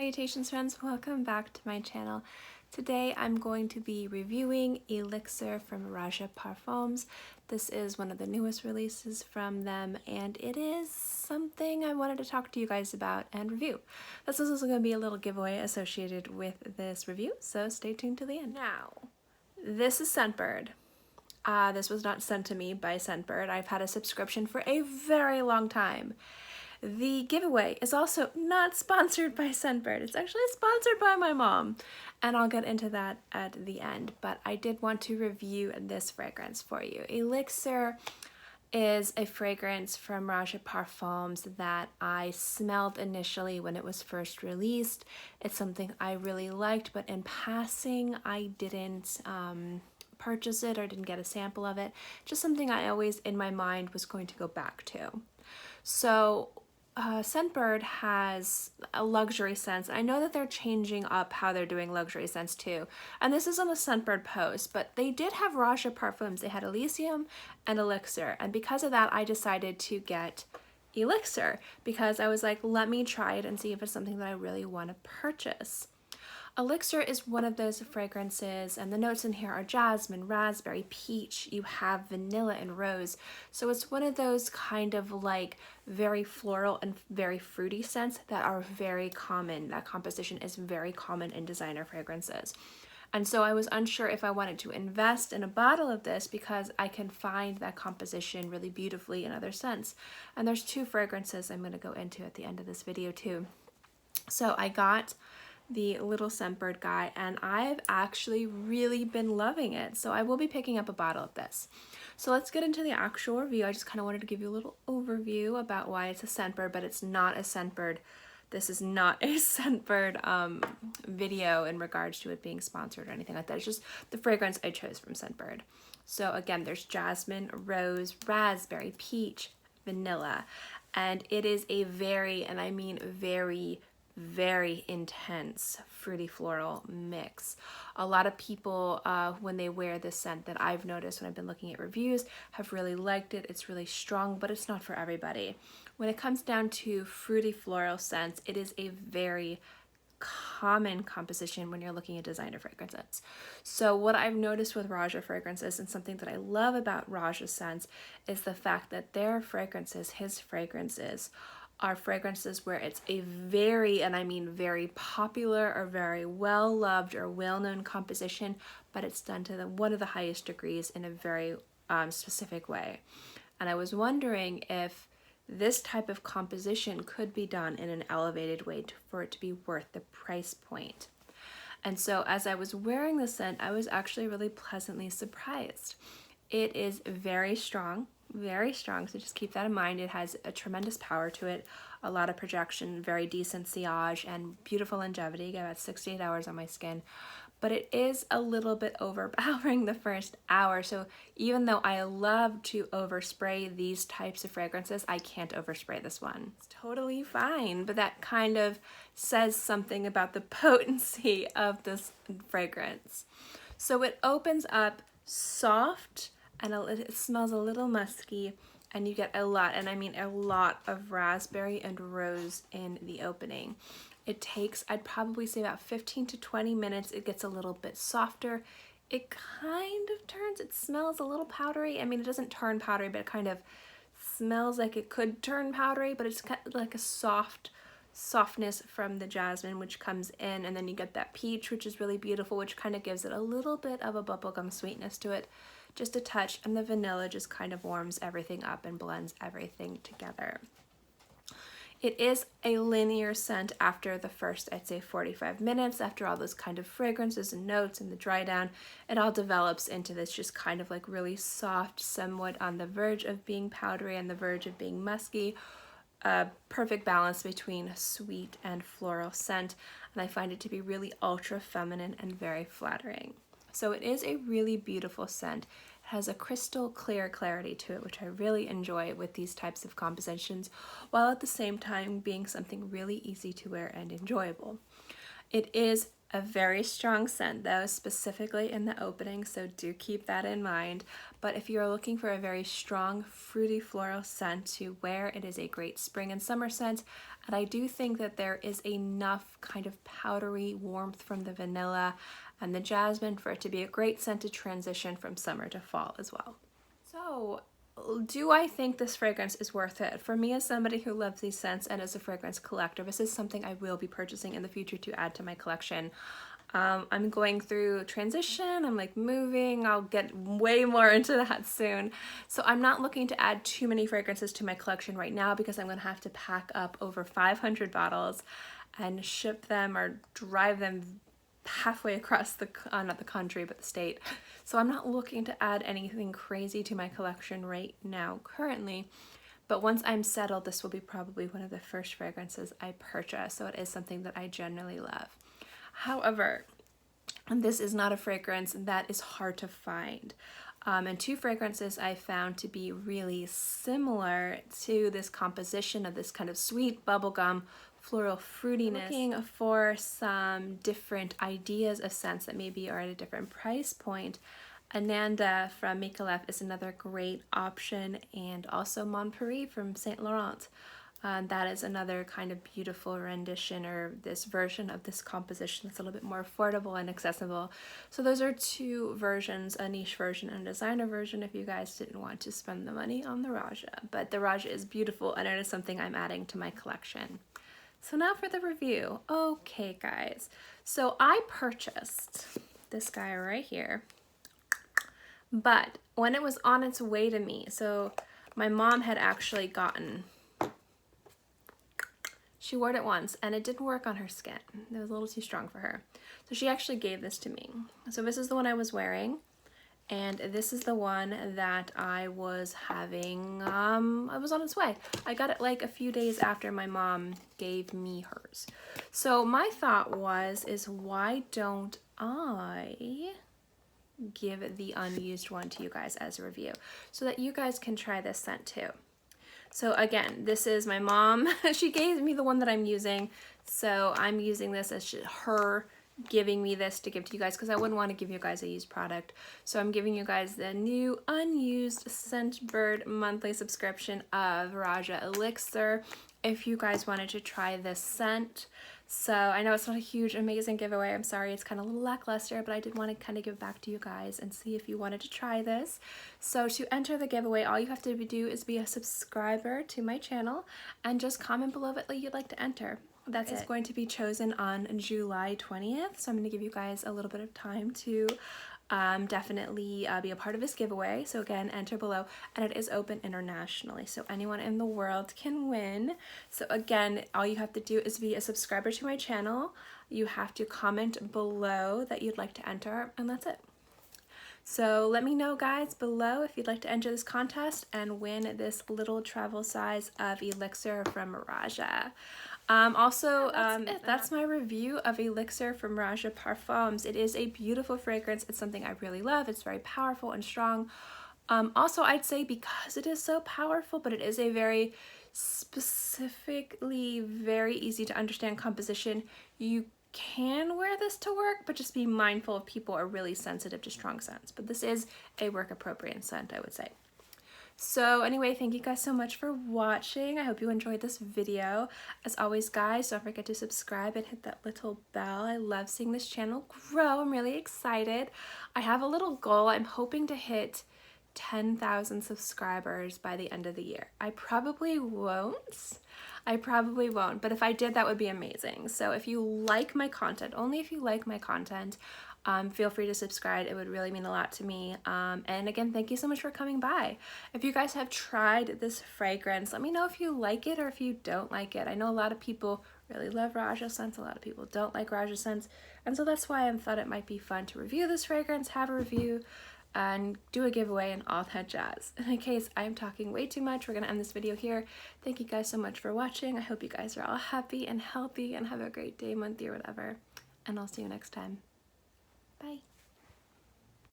Salutations friends, welcome back to my channel. Today I'm going to be reviewing Elixir from Roja Parfums. This is one of the newest releases from them and it is something I wanted to talk to you guys about and review. This is also going to be a little giveaway associated with this review, so stay tuned to the end. Now, this is Scentbird. This was not sent to me by Scentbird. I've had a subscription for a very long time. The giveaway is also not sponsored by Scentbird. It's actually sponsored by my mom, and I'll get into that at the end, but I did want to review this fragrance for you. Elixir is a fragrance from Roja Parfums that I smelled initially when it was first released. It's something I really liked, but in passing I didn't purchase it or didn't get a sample of it. Just something I always in my mind was going to go back to. So Scentbird has a luxury scents. I know that they're changing up how they're doing luxury scents too. And this is on the Scentbird post, but they did have Roja Parfums. They had Elysium and Elixir. And because of that, I decided to get Elixir because I was like, let me try it and see if it's something that I really want to purchase. Elixir is one of those fragrances, and the notes in here are jasmine, raspberry, peach, you have vanilla and rose. So it's one of those kind of like very floral and very fruity scents that are very common. That composition is very common in designer fragrances. And so I was unsure if I wanted to invest in a bottle of this because I can find that composition really beautifully in other scents. And there's two fragrances I'm going to go into at the end of this video too. So I got the little Scentbird guy and I've actually really been loving it, so I will be picking up a bottle of this. So let's get into the actual review. I just kind of wanted to give you a little overview about why it's a Scentbird, but it's not a Scentbird. This is not a Scentbird video in regards to it being sponsored or anything like that. It's just the fragrance I chose from Scentbird. So again, there's jasmine, rose, raspberry, peach, vanilla, and it is a very, and I mean very intense fruity floral mix. A lot of people when they wear this scent that I've noticed when I've been looking at reviews have really liked it. It's really strong, but it's not for everybody. When it comes down to fruity floral scents, it is a very common composition when you're looking at designer fragrances. So what I've noticed with Roja fragrances, and something that I love about Roja scents, is the fact that their fragrances, his fragrances, are fragrances where it's a very, and I mean very popular or very well loved or well-known composition, but it's done to one of the highest degrees in a very specific way. And I was wondering if this type of composition could be done in an elevated way for it to be worth the price point. And so as I was wearing the scent, I was actually really pleasantly surprised. It is very strong, so just keep that in mind. It has a tremendous power to it, a lot of projection, very decent sillage, and beautiful longevity. I got about 6 to 8 hours on my skin, but it is a little bit overpowering the first hour. So even though I love to overspray these types of fragrances, I can't overspray this one. It's totally fine, but that kind of says something about the potency of this fragrance. So it opens up soft, and it smells a little musky, and you get a lot, and I mean a lot, of raspberry and rose in the opening. It takes, I'd probably say, about 15 to 20 minutes. It gets a little bit softer. It kind of turns, it smells a little powdery. I mean, it doesn't turn powdery, but it kind of smells like it could turn powdery, but it's kind of like a softness from the jasmine which comes in, and then you get that peach, which is really beautiful, which kind of gives it a little bit of a bubblegum sweetness to it, just a touch, and the vanilla just kind of warms everything up and blends everything together. It is a linear scent after the first, I'd say, 45 minutes. After all those kind of fragrances and notes and the dry down, it all develops into this just kind of like really soft, somewhat on the verge of being powdery and the verge of being musky, a perfect balance between sweet and floral scent, and I find it to be really ultra feminine and very flattering. So it is a really beautiful scent. It has a crystal clear clarity to it, which I really enjoy with these types of compositions, while at the same time being something really easy to wear and enjoyable. It is A very strong scent though, specifically in the opening, so do keep that in mind. But if you're looking for a very strong fruity floral scent to wear, it is a great spring and summer scent. And I do think that there is enough kind of powdery warmth from the vanilla and the jasmine for it to be a great scent to transition from summer to fall as well. So, do I think this fragrance is worth it? For me, as somebody who loves these scents and as a fragrance collector, this is something I will be purchasing in the future to add to my collection. I'm going through transition, I'm like moving, I'll get way more into that soon. So I'm not looking to add too many fragrances to my collection right now because I'm gonna have to pack up over 500 bottles and ship them or drive them halfway across the, not the country, but the state. So I'm not looking to add anything crazy to my collection right now currently, but once I'm settled, this will be probably one of the first fragrances I purchase. So it is something that I generally love. However, this is not a fragrance that is hard to find. And two fragrances I found to be really similar to this composition of this kind of sweet bubblegum floral fruitiness. Looking for some different ideas of scents that maybe are at a different price point, Ananda from Make a Left is another great option, and also Mon Paris from Saint Laurent. That is another kind of beautiful rendition or this version of this composition that's a little bit more affordable and accessible. So those are two versions, a niche version and a designer version if you guys didn't want to spend the money on the Roja. But the Roja is beautiful and it is something I'm adding to my collection. So now for the review. Okay guys, so I purchased this guy right here, but when it was on its way to me, so my mom had actually gotten, she wore it once and it didn't work on her skin. It was a little too strong for her. So she actually gave this to me. So this is the one I was wearing. And this is the one that I was having, I was on its way. I got it like a few days after my mom gave me hers. So my thought was, why don't I give the unused one to you guys as a review so that you guys can try this scent too. So again, this is my mom. She gave me the one that I'm using. So I'm using this as her giving me this to give to you guys because I wouldn't want to give you guys a used product. So I'm giving you guys the new unused Scentbird monthly subscription of Roja Elixir if you guys wanted to try this scent. So I know it's not a huge amazing giveaway, I'm sorry, it's kind of a little lackluster, but I did want to kind of give back to you guys and see if you wanted to try this. So to enter the giveaway, all you have to do is be a subscriber to my channel and just comment below what you'd like to enter. That's going to be chosen on July 20th, so I'm going to give you guys a little bit of time to definitely be a part of this giveaway. So again, enter below, and it is open internationally, so anyone in the world can win. So again, all you have to do is be a subscriber to my channel. You have to comment below that you'd like to enter, and that's it. So let me know guys below if you'd like to enter this contest and win this little travel size of Elixir from Roja. That's my review of Elixir from Roja Parfums. It is a beautiful fragrance. It's something I really love. It's very powerful and strong. Also, I'd say because it is so powerful, but it is a very specifically very easy to understand composition. You can wear this to work, but just be mindful if people are really sensitive to strong scents. But this is a work appropriate scent, I would say. So anyway, thank you guys so much for watching. I hope you enjoyed this video. As always guys, don't forget to subscribe and hit that little bell. I love seeing this channel grow. I'm really excited. I have a little goal. I'm hoping to hit 10,000 subscribers by the end of the year. I probably won't, but if I did, that would be amazing. So if you like my content, only if you like my content, feel free to subscribe. It would really mean a lot to me. And again, thank you so much for coming by. If you guys have tried this fragrance, let me know if you like it or if you don't like it. I know a lot of people really love Roja scents, a lot of people don't like Roja scents, and so that's why I thought it might be fun to review this fragrance, have a review, and do a giveaway and all that jazz. In case I'm talking way too much, we're gonna end this video here. Thank you guys so much for watching. I hope you guys are all happy and healthy and have a great day, month, year, whatever. And I'll see you next time. Bye.